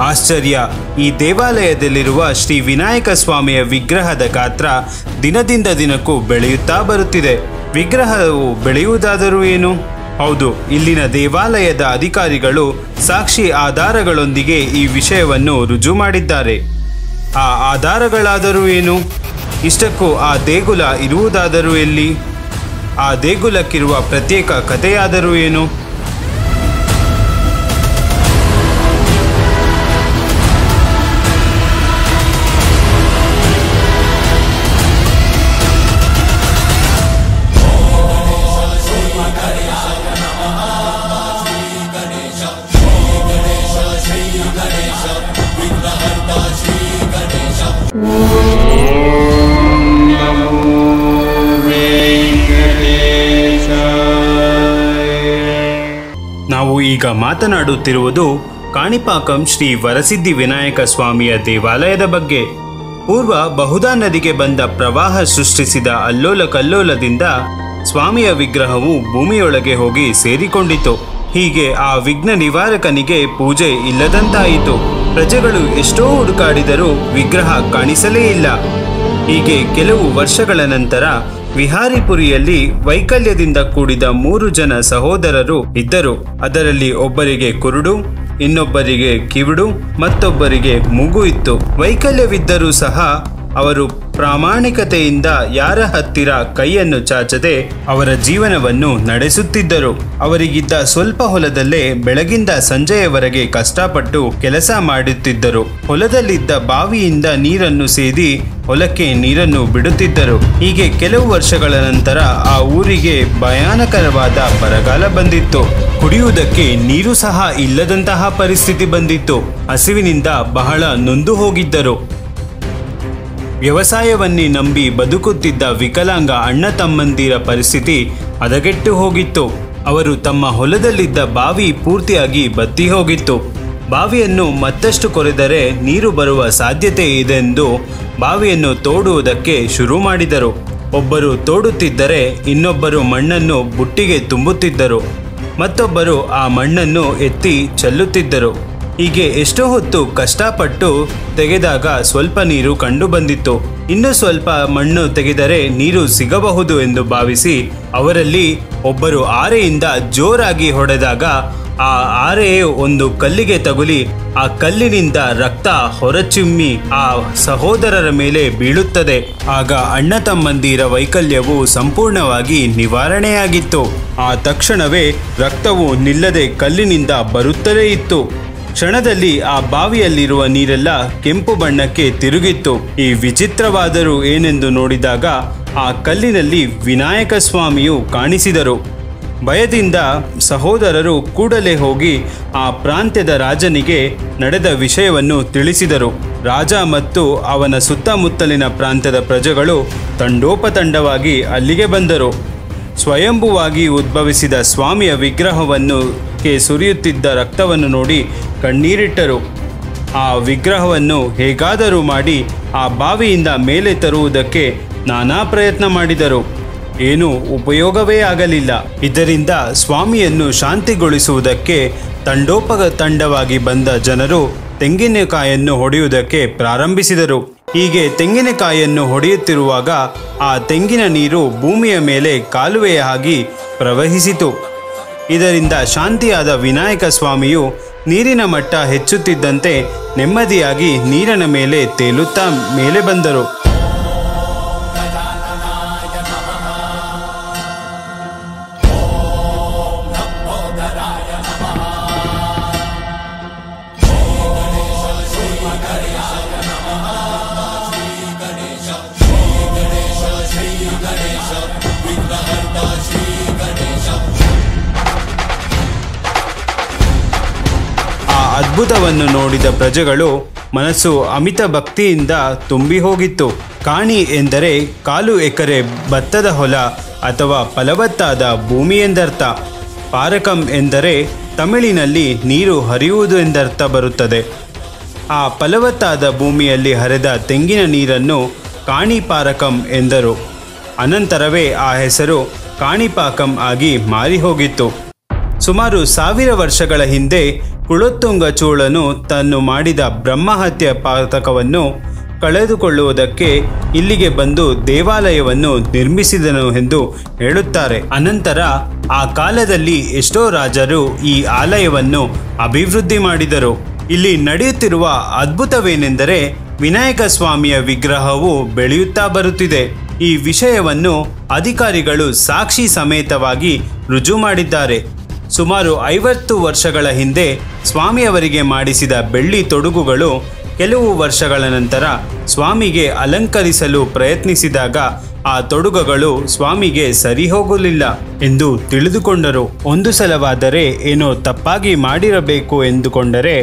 ಆಶ್ಚರ್ಯ, ಈ ದೇವಾಲಯದಲ್ಲಿರುವ ಶ್ರೀ ವಿನಾಯಕ ಸ್ವಾಮಿಯ ವಿಗ್ರಹದ ಗಾತ್ರ ದಿನದಿಂದ ದಿನಕ್ಕೂ ಬೆಳೆಯುತ್ತಾ ಬರುತ್ತಿದೆ. ವಿಗ್ರಹವು ಬೆಳೆಯುವುದಾದರೂ ಏನು? ಹೌದು, ಇಲ್ಲಿನ ದೇವಾಲಯದ ಅಧಿಕಾರಿಗಳು ಸಾಕ್ಷಿ ಆಧಾರಗಳೊಂದಿಗೆ ಈ ವಿಷಯವನ್ನು ರುಜು ಮಾಡಿದ್ದಾರೆ. ಆ ಆಧಾರಗಳಾದರೂ ಏನು? ಇಷ್ಟಕ್ಕೂ ಆ ದೇಗುಲ ಇರುವುದಾದರೂ ಎಲ್ಲಿ? ಆ ದೇಗುಲಕ್ಕಿರುವ ಪ್ರತ್ಯೇಕ ಕಥೆಯಾದರೂ ಏನು? ನಾವು ಈಗ ಮಾತನಾಡುತ್ತಿರುವುದು ಕಾಣಿಪಾಕಂ ಶ್ರೀ ವರಸಿದ್ಧಿ ವಿನಾಯಕ ಸ್ವಾಮಿಯ ದೇವಾಲಯದ ಬಗ್ಗೆ. ಪೂರ್ವ ಬಹುದಾ ನದಿಗೆ ಬಂದ ಪ್ರವಾಹ ಸೃಷ್ಟಿಸಿದ ಅಲ್ಲೋಲ ಕಲ್ಲೋಲದಿಂದ ಸ್ವಾಮಿಯ ವಿಗ್ರಹವು ಭೂಮಿಯೊಳಗೆ ಹೋಗಿ ಸೇರಿಕೊಂಡಿತು. ಹೀಗೆ ಆ ವಿಘ್ನ ನಿವಾರಕನಿಗೆ ಪೂಜೆ ಇಲ್ಲದಂತಾಯಿತು. ಪ್ರಜೆಗಳು ಎಷ್ಟೋ ಹುಡುಕಾಡಿದರೂ ವಿಗ್ರಹ ಕಾಣಿಸಲೇ ಇಲ್ಲ. ಹೀಗೆ ಕೆಲವು ವರ್ಷಗಳ ನಂತರ ವಿಹಾರಿಪುರಿಯಲ್ಲಿ ವೈಕಲ್ಯದಿಂದ ಕೂಡಿದ 3 ಜನ ಸಹೋದರರು ಇದ್ದರು. ಅದರಲ್ಲಿ ಒಬ್ಬರಿಗೆ ಕುರುಡು, ಇನ್ನೊಬ್ಬರಿಗೆ ಕಿವುಡು, ಮತ್ತೊಬ್ಬರಿಗೆ ಮೂಗು ಇತ್ತು. ವೈಕಲ್ಯವಿದ್ದರೂ ಸಹ ಅವರು ಪ್ರಾಮಾಣಿಕತೆಯಿಂದ ಯಾರ ಹತ್ತಿರ ಕೈಯನ್ನು ಚಾಚದೆ ಅವರ ಜೀವನವನ್ನು ನಡೆಸುತ್ತಿದ್ದರು. ಅವರಿಗಿದ್ದ ಸ್ವಲ್ಪ ಹೊಲದಲ್ಲೇ ಬೆಳಗಿಂದ ಸಂಜೆಯವರೆಗೆ ಕಷ್ಟಪಟ್ಟು ಕೆಲಸ ಮಾಡುತ್ತಿದ್ದರು. ಹೊಲದಲ್ಲಿದ್ದ ಬಾವಿಯಿಂದ ನೀರನ್ನು ಸೇದಿ ಹೊಲಕ್ಕೆ ನೀರನ್ನು ಬಿಡುತ್ತಿದ್ದರು. ಹೀಗೆ ಕೆಲವು ವರ್ಷಗಳ ನಂತರ ಆ ಊರಿಗೆ ಭಯಾನಕರವಾದ ಬರಗಾಲ ಬಂದಿತ್ತು. ಕುಡಿಯುವುದಕ್ಕೆ ನೀರು ಸಹ ಇಲ್ಲದಂತಹ ಪರಿಸ್ಥಿತಿ ಬಂದಿತ್ತು. ಹಸಿವಿನಿಂದ ಬಹಳ ನೊಂದು ಹೋಗಿದ್ದರು. ವ್ಯವಸಾಯವನ್ನೇ ನಂಬಿ ಬದುಕುತ್ತಿದ್ದ ವಿಕಲಾಂಗ ಅಣ್ಣ ತಮ್ಮಂದಿರ ಪರಿಸ್ಥಿತಿ ಹದಗೆಟ್ಟು ಹೋಗಿತ್ತು. ಅವರು ತಮ್ಮ ಹೊಲದಲ್ಲಿದ್ದ ಬಾವಿ ಪೂರ್ತಿಯಾಗಿ ಬತ್ತಿ ಹೋಗಿತ್ತು. ಬಾವಿಯನ್ನು ಮತ್ತಷ್ಟು ಕೊರೆದರೆ ನೀರು ಬರುವ ಸಾಧ್ಯತೆ ಇದೆಂದು ಬಾವಿಯನ್ನು ತೋಡುವುದಕ್ಕೆ ಶುರು ಮಾಡಿದರು. ಒಬ್ಬರು ತೋಡುತ್ತಿದ್ದರೆ ಇನ್ನೊಬ್ಬರು ಮಣ್ಣನ್ನು ಬುಟ್ಟಿಗೆ ತುಂಬುತ್ತಿದ್ದರು. ಮತ್ತೊಬ್ಬರು ಆ ಮಣ್ಣನ್ನು ಎತ್ತಿ ಚೆಲ್ಲುತ್ತಿದ್ದರು. ಹೀಗೆ ಎಷ್ಟೋ ಹೊತ್ತು ಕಷ್ಟಪಟ್ಟು ತೆಗೆದಾಗ ಸ್ವಲ್ಪ ನೀರು ಕಂಡು ಬಂದಿತ್ತು. ಇನ್ನು ಸ್ವಲ್ಪ ಮಣ್ಣು ತೆಗೆದರೆ ನೀರು ಸಿಗಬಹುದು ಎಂದು ಭಾವಿಸಿ ಅವರಲ್ಲಿ ಒಬ್ಬರು ಆರೆಯಿಂದ ಜೋರಾಗಿ ಹೊಡೆದಾಗ ಆ ಆರೆಯು ಒಂದು ಕಲ್ಲಿಗೆ ತಗುಲಿ ಆ ಕಲ್ಲಿನಿಂದ ರಕ್ತ ಹೊರಚಿಮ್ಮಿ ಆ ಸಹೋದರರ ಮೇಲೆ ಬೀಳುತ್ತದೆ. ಆಗ ಅಣ್ಣ ತಮ್ಮಂದಿರ ವೈಕಲ್ಯವು ಸಂಪೂರ್ಣವಾಗಿ ನಿವಾರಣೆಯಾಗಿತ್ತು. ಆ ತಕ್ಷಣವೇ ರಕ್ತವು ನಿಲ್ಲದೆ ಕಲ್ಲಿನಿಂದ ಬರುತ್ತಲೇ ಇತ್ತು. ಕ್ಷಣದಲ್ಲಿ ಆ ಬಾವಿಯಲ್ಲಿರುವ ನೀರೆಲ್ಲ ಕೆಂಪು ಬಣ್ಣಕ್ಕೆ ತಿರುಗಿತ್ತು. ಈ ವಿಚಿತ್ರವಾದರೂ ಏನೆಂದು ನೋಡಿದಾಗ ಆ ಕಲ್ಲಿನಲ್ಲಿ ವಿನಾಯಕ ಸ್ವಾಮಿಯು ಕಾಣಿಸಿದರು. ಭಯದಿಂದ ಸಹೋದರರು ಕೂಡಲೇ ಹೋಗಿ ಆ ಪ್ರಾಂತ್ಯದ ರಾಜನಿಗೆ ನಡೆದ ವಿಷಯವನ್ನು ತಿಳಿಸಿದರು. ರಾಜ ಮತ್ತು ಅವನ ಸುತ್ತಮುತ್ತಲಿನ ಪ್ರಾಂತ್ಯದ ಪ್ರಜೆಗಳು ತಂಡೋಪತಂಡವಾಗಿ ಅಲ್ಲಿಗೆ ಬಂದರು. ಸ್ವಯಂಭುವಾಗಿ ಉದ್ಭವಿಸಿದ ಸ್ವಾಮಿಯ ವಿಗ್ರಹವನ್ನು ಸುರಿಯುತ್ತಿದ್ದ ರಕ್ತವನ್ನು ನೋಡಿ ಕಣ್ಣೀರಿಟ್ಟರು. ಆ ವಿಗ್ರಹವನ್ನು ಹೇಗಾದರೂ ಮಾಡಿ ಆ ಬಾವಿಯಿಂದ ಮೇಲೆ ತರುವುದಕ್ಕೆ ನಾನಾ ಪ್ರಯತ್ನ ಮಾಡಿದರು. ಏನೂ ಉಪಯೋಗವೇ ಆಗಲಿಲ್ಲ. ಇದರಿಂದ ಸ್ವಾಮಿಯನ್ನು ಶಾಂತಿಗೊಳಿಸುವುದಕ್ಕೆ ತಂಡೋಪತಂಡವಾಗಿ ಬಂದ ಜನರು ತೆಂಗಿನಕಾಯನ್ನು ಹೊಡೆಯುವುದಕ್ಕೆ ಪ್ರಾರಂಭಿಸಿದರು. ಹೀಗೆ ತೆಂಗಿನಕಾಯನ್ನು ಹೊಡೆಯುತ್ತಿರುವಾಗ ಆ ತೆಂಗಿನ ನೀರು ಭೂಮಿಯ ಮೇಲೆ ಕಾಲುವೆಯ ಹಾಗೆ ಪ್ರವಹಿಸಿತು. ಇದರಿಂದ ಶಾಂತಿಯಾದ ವಿನಾಯಕ ಸ್ವಾಮಿಯು ನೀರಿನ ಮಟ್ಟ ಹೆಚ್ಚುತ್ತಿದ್ದಂತೆ ನೆಮ್ಮದಿಯಾಗಿ ನೀರಿನ ಮೇಲೆ ತೇಲುತ್ತಾ ಮೇಲೆ ಬಂದರು. ಅದ್ಭುತವನ್ನು ನೋಡಿದ ಪ್ರಜೆಗಳು ಮನಸ್ಸು ಅಮಿತ ಭಕ್ತಿಯಿಂದ ತುಂಬಿ ಹೋಗಿತ್ತು. ಕಾಣಿ ಎಂದರೆ 1/4 ಎಕರೆ ಭತ್ತದ ಹೊಲ ಅಥವಾ ಫಲವತ್ತಾದ ಭೂಮಿ ಎಂದರ್ಥ. ಪಾರಕಂ ಎಂದರೆ ತಮಿಳಿನಲ್ಲಿ ನೀರು ಹರಿಯುವುದು ಎಂದರ್ಥ ಬರುತ್ತದೆ. ಆ ಫಲವತ್ತಾದ ಭೂಮಿಯಲ್ಲಿ ಹರಿದ ತೆಂಗಿನ ನೀರನ್ನು ಕಾಣಿಪಾರಕಂ ಎಂದರು. ಅನಂತರವೇ ಆ ಹೆಸರು ಕಾಣಿಪಾಕಂ ಆಗಿ ಮಾರಿ ಹೋಗಿತ್ತು. ಸುಮಾರು 1000 ವರ್ಷಗಳ ಹಿಂದೆ ಕುಲೋತ್ತುಂಗ ಚೋಳನು ತಾನು ಮಾಡಿದ ಬ್ರಹ್ಮಹತ್ಯೆ ಪಾತಕವನ್ನು ಕಳೆದುಕೊಳ್ಳುವುದಕ್ಕೆ ಇಲ್ಲಿಗೆ ಬಂದು ದೇವಾಲಯವನ್ನು ನಿರ್ಮಿಸಿದನು ಎಂದು ಹೇಳುತ್ತಾರೆ. ಅನಂತರ ಆ ಕಾಲದಲ್ಲಿ ಎಷ್ಟೋ ರಾಜರು ಈ ಆಲಯವನ್ನು ಅಭಿವೃದ್ಧಿ ಮಾಡಿದರು. ಇಲ್ಲಿ ನಡೆಯುತ್ತಿರುವ ಅದ್ಭುತವೇನೆಂದರೆ ವಿನಾಯಕ ಸ್ವಾಮಿಯ ವಿಗ್ರಹವು ಬೆಳೆಯುತ್ತಾ ಬರುತ್ತಿದೆ. ಈ ವಿಷಯವನ್ನು ಅಧಿಕಾರಿಗಳು ಸಾಕ್ಷಿ ಸಮೇತವಾಗಿ ರುಜು ಮಾಡಿದ್ದಾರೆ. ಸುಮಾರು 50 ವರ್ಷಗಳ ಹಿಂದೆ ಸ್ವಾಮಿಯವರಿಗೆ ಮಾಡಿಸಿದ ಬೆಳ್ಳಿ ತೊಡುಗುಗಳು ಕೆಲವು ವರ್ಷಗಳ ನಂತರ ಸ್ವಾಮಿಗೆ ಅಲಂಕರಿಸಲು ಪ್ರಯತ್ನಿಸಿದಾಗ ಆ ತೊಡುಗುಗಳು ಸ್ವಾಮಿಗೆ ಸರಿ ಹೋಗಲಿಲ್ಲ ಎಂದು ತಿಳಿದುಕೊಂಡರು. ಒಂದು ಸಲವಾದರೆ ಏನೋ ತಪ್ಪಾಗಿ ಮಾಡಿರಬೇಕು ಎಂದುಕೊಂಡರೆ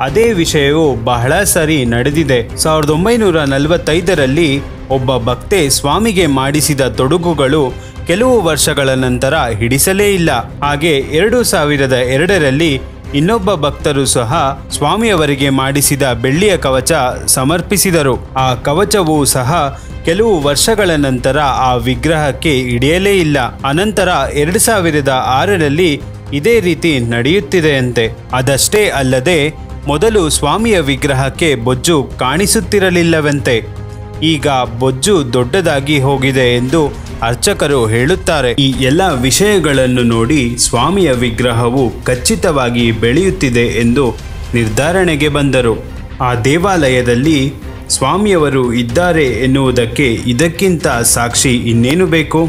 ಅದೇ ವಿಷಯವು ಬಹಳ ಸರಿ ನಡೆದಿದೆ. 1945ರಲ್ಲಿ ಒಬ್ಬ ಭಕ್ತೆ ಸ್ವಾಮಿಗೆ ಮಾಡಿಸಿದ ತೊಡುಗುಗಳು ಕೆಲವು ವರ್ಷಗಳ ನಂತರ ಹಿಡಿಸಲೇ ಇಲ್ಲ. ಹಾಗೆ 2002ರಲ್ಲಿ ಇನ್ನೊಬ್ಬ ಭಕ್ತರು ಸಹ ಸ್ವಾಮಿಯವರಿಗೆ ಮಾಡಿಸಿದ ಬೆಳ್ಳಿಯ ಕವಚ ಸಮರ್ಪಿಸಿದರು. ಆ ಕವಚವೂ ಸಹ ಕೆಲವು ವರ್ಷಗಳ ನಂತರ ಆ ವಿಗ್ರಹಕ್ಕೆ ಹಿಡಿಯಲೇ ಇಲ್ಲ. ಅನಂತರ 2006ರಲ್ಲಿ ಇದೇ ರೀತಿ ನಡೆಯುತ್ತಿದೆಯಂತೆ. ಅದಷ್ಟೇ ಅಲ್ಲದೆ ಮೊದಲು ಸ್ವಾಮಿಯ ವಿಗ್ರಹಕ್ಕೆ ಬೊಜ್ಜು ಕಾಣಿಸುತ್ತಿರಲಿಲ್ಲವಂತೆ. ಈಗ ಬೊಜ್ಜು ದೊಡ್ಡದಾಗಿ ಹೋಗಿದೆ ಎಂದು ಅರ್ಚಕರು ಹೇಳುತ್ತಾರೆ. ಈ ಎಲ್ಲ ವಿಷಯಗಳನ್ನು ನೋಡಿ ಸ್ವಾಮಿಯ ವಿಗ್ರಹವು ಖಚಿತವಾಗಿ ಬೆಳೆಯುತ್ತಿದೆ ಎಂದು ನಿರ್ಧಾರಣೆಗೆ ಬಂದರು. ಆ ದೇವಾಲಯದಲ್ಲಿ ಸ್ವಾಮಿಯವರು ಇದ್ದಾರೆ ಎನ್ನುವುದಕ್ಕೆ ಇದಕ್ಕಿಂತ ಸಾಕ್ಷಿ ಇನ್ನೇನು ಬೇಕು?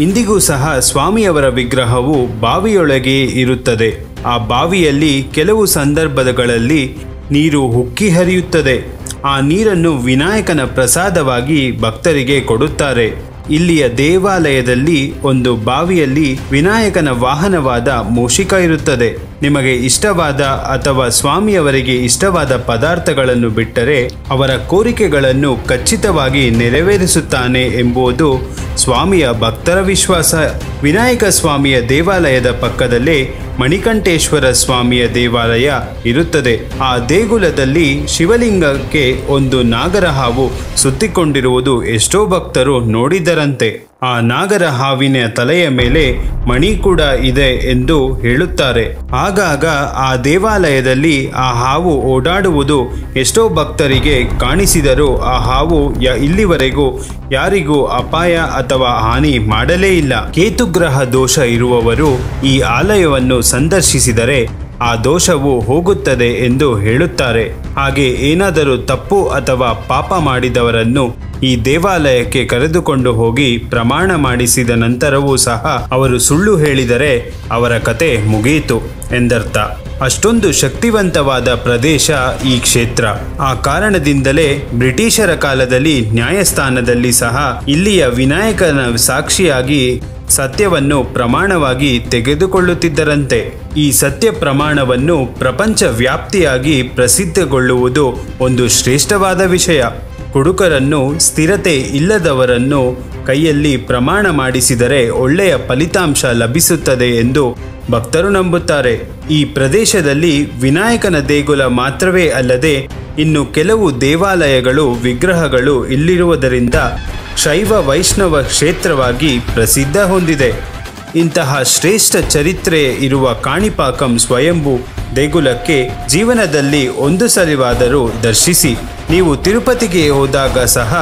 ಇಂದಿಗೂ ಸಹ ಸ್ವಾಮಿಯವರ ವಿಗ್ರಹವು ಬಾವಿಯೊಳಗೆ ಇರುತ್ತದೆ. ಆ ಬಾವಿಯಲ್ಲಿ ಕೆಲವು ಸಂದರ್ಭಗಳಲ್ಲಿ ನೀರು ಉಕ್ಕಿ ಹರಿಯುತ್ತದೆ. ಆ ನೀರನ್ನು ವಿನಾಯಕನ ಪ್ರಸಾದವಾಗಿ ಭಕ್ತರಿಗೆ ಕೊಡುತ್ತಾರೆ. ಇಲ್ಲಿಯ ದೇವಾಲಯದಲ್ಲಿ ಒಂದು ಬಾವಿಯಲ್ಲಿ ವಿನಾಯಕನ ವಾಹನವಾದ ಮೂಷಿಕ ಇರುತ್ತದೆ. ನಿಮಗೆ ಇಷ್ಟವಾದ ಅಥವಾ ಸ್ವಾಮಿಯವರಿಗೆ ಇಷ್ಟವಾದ ಪದಾರ್ಥಗಳನ್ನು ಬಿಟ್ಟರೆ ಅವರ ಕೋರಿಕೆಗಳನ್ನು ಖಚಿತವಾಗಿ ನೆರವೇರಿಸುತ್ತಾನೆ ಎಂಬುದು ಸ್ವಾಮಿಯ ಭಕ್ತರ ವಿಶ್ವಾಸ. ವಿನಾಯಕ ಸ್ವಾಮಿಯ ದೇವಾಲಯದ ಪಕ್ಕದಲ್ಲೇ ಮಣಿಕಂಠೇಶ್ವರ ಸ್ವಾಮಿಯ ದೇವಾಲಯ ಇರುತ್ತದೆ. ಆ ದೇಗುಲದಲ್ಲಿ ಶಿವಲಿಂಗಕ್ಕೆ ಒಂದು ನಾಗರ ಹಾವು ಸುತ್ತಿಕೊಂಡಿರುವುದು ಎಷ್ಟೋ ಭಕ್ತರು ನೋಡಿದರಂತೆ. ಆ ನಾಗರ ಹಾವಿನ ತಲೆಯ ಮೇಲೆ ಮಣಿ ಕೂಡ ಇದೆ ಎಂದು ಹೇಳುತ್ತಾರೆ. ಆಗಾಗ ಆ ದೇವಾಲಯದಲ್ಲಿ ಆ ಹಾವು ಓಡಾಡುವುದು ಎಷ್ಟೋ ಭಕ್ತರಿಗೆ ಕಾಣಿಸಿದರೂ ಆ ಹಾವು ಇಲ್ಲಿವರೆಗೂ ಯಾರಿಗೂ ಅಪಾಯ ಅಥವಾ ಹಾನಿ ಮಾಡಲೇ ಇಲ್ಲ. ಕೇತುಗ್ರಹ ದೋಷ ಇರುವವರು ಈ ಆಲಯವನ್ನು ಸಂದರ್ಶಿಸಿದರೆ ಆ ದೋಷವು ಹೋಗುತ್ತದೆ ಎಂದು ಹೇಳುತ್ತಾರೆ. ಹಾಗೆ ಏನಾದರೂ ತಪ್ಪು ಅಥವಾ ಪಾಪ ಮಾಡಿದವರನ್ನು ಈ ದೇವಾಲಯಕ್ಕೆ ಕರೆದುಕೊಂಡು ಹೋಗಿ ಪ್ರಮಾಣ ಮಾಡಿಸಿದ ನಂತರವೂ ಸಹ ಅವರು ಸುಳ್ಳು ಹೇಳಿದರೆ ಅವರ ಕತೆ ಮುಗಿಯಿತು ಎಂದರ್ಥ. ಅಷ್ಟೊಂದು ಶಕ್ತಿವಂತವಾದ ಪ್ರದೇಶ ಈ ಕ್ಷೇತ್ರ. ಆ ಕಾರಣದಿಂದಲೇ ಬ್ರಿಟಿಷರ ಕಾಲದಲ್ಲಿ ನ್ಯಾಯಸ್ಥಾನದಲ್ಲಿ ಸಹ ಇಲ್ಲಿಯ ವಿನಾಯಕನ ಸಾಕ್ಷಿಯಾಗಿ ಸತ್ಯವನ್ನು ಪ್ರಮಾಣವಾಗಿ ತೆಗೆದುಕೊಳ್ಳುತ್ತಿದ್ದರಂತೆ. ಈ ಸತ್ಯ ಪ್ರಮಾಣವನ್ನು ಪ್ರಪಂಚ ವ್ಯಾಪ್ತಿಯಾಗಿ ಪ್ರಸಿದ್ಧಗೊಳ್ಳುವುದು ಒಂದು ಶ್ರೇಷ್ಠವಾದ ವಿಷಯ. ಹುಡುಗರನ್ನು ಸ್ಥಿರತೆ ಇಲ್ಲದವರನ್ನು ಕೈಯಲ್ಲಿ ಪ್ರಮಾಣ ಮಾಡಿಸಿದರೆ ಒಳ್ಳೆಯ ಫಲಿತಾಂಶ ಲಭಿಸುತ್ತದೆ ಎಂದು ಭಕ್ತರು ನಂಬುತ್ತಾರೆ. ಈ ಪ್ರದೇಶದಲ್ಲಿ ವಿನಾಯಕನ ದೇಗುಲ ಮಾತ್ರವೇ ಅಲ್ಲದೆ ಇನ್ನು ಕೆಲವು ದೇವಾಲಯಗಳು ವಿಗ್ರಹಗಳು ಇಲ್ಲಿರುವುದರಿಂದ ಶೈವ ವೈಷ್ಣವ ಕ್ಷೇತ್ರವಾಗಿ ಪ್ರಸಿದ್ಧ ಹೊಂದಿದೆ. ಇಂತಹ ಶ್ರೇಷ್ಠ ಚರಿತ್ರೆ ಇರುವ ಕಾಣಿಪಾಕಂ ಸ್ವಯಂಭೂ ದೇಗುಲಕ್ಕೆ ಜೀವನದಲ್ಲಿ ಒಂದು ಸಲವಾದರೂ ದರ್ಶಿಸಿ. ನೀವು ತಿರುಪತಿಗೆ ಹೋದಾಗ ಸಹ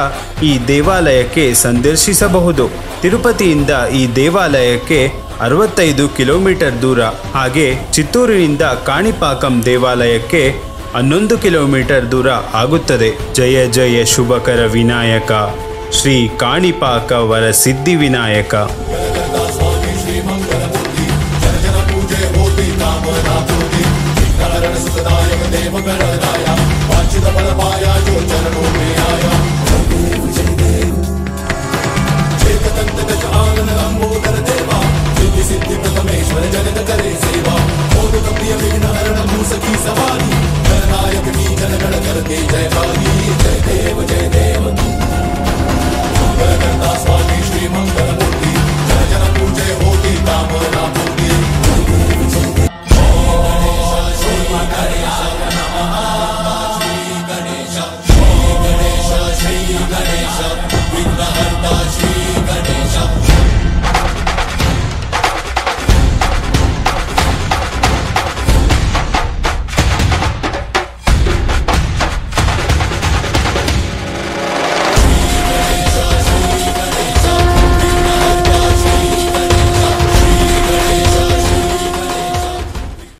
ಈ ದೇವಾಲಯಕ್ಕೆ ಸಂದರ್ಶಿಸಬಹುದು. ತಿರುಪತಿಯಿಂದ ಈ ದೇವಾಲಯಕ್ಕೆ 65 ಕಿಲೋಮೀಟರ್ ದೂರ. ಹಾಗೆ ಚಿತ್ತೂರಿನಿಂದ ಕಾಣಿಪಾಕಂ ದೇವಾಲಯಕ್ಕೆ 11 ಕಿಲೋಮೀಟರ್ ದೂರ ಆಗುತ್ತದೆ. ಜಯ ಜಯ ಶುಭಕರ ವಿನಾಯಕ ಶ್ರೀ ಕಾಣಿಪಾಕ ವರ ಸಿದ್ಧಿ ವಿನಾಯಕ. देवगण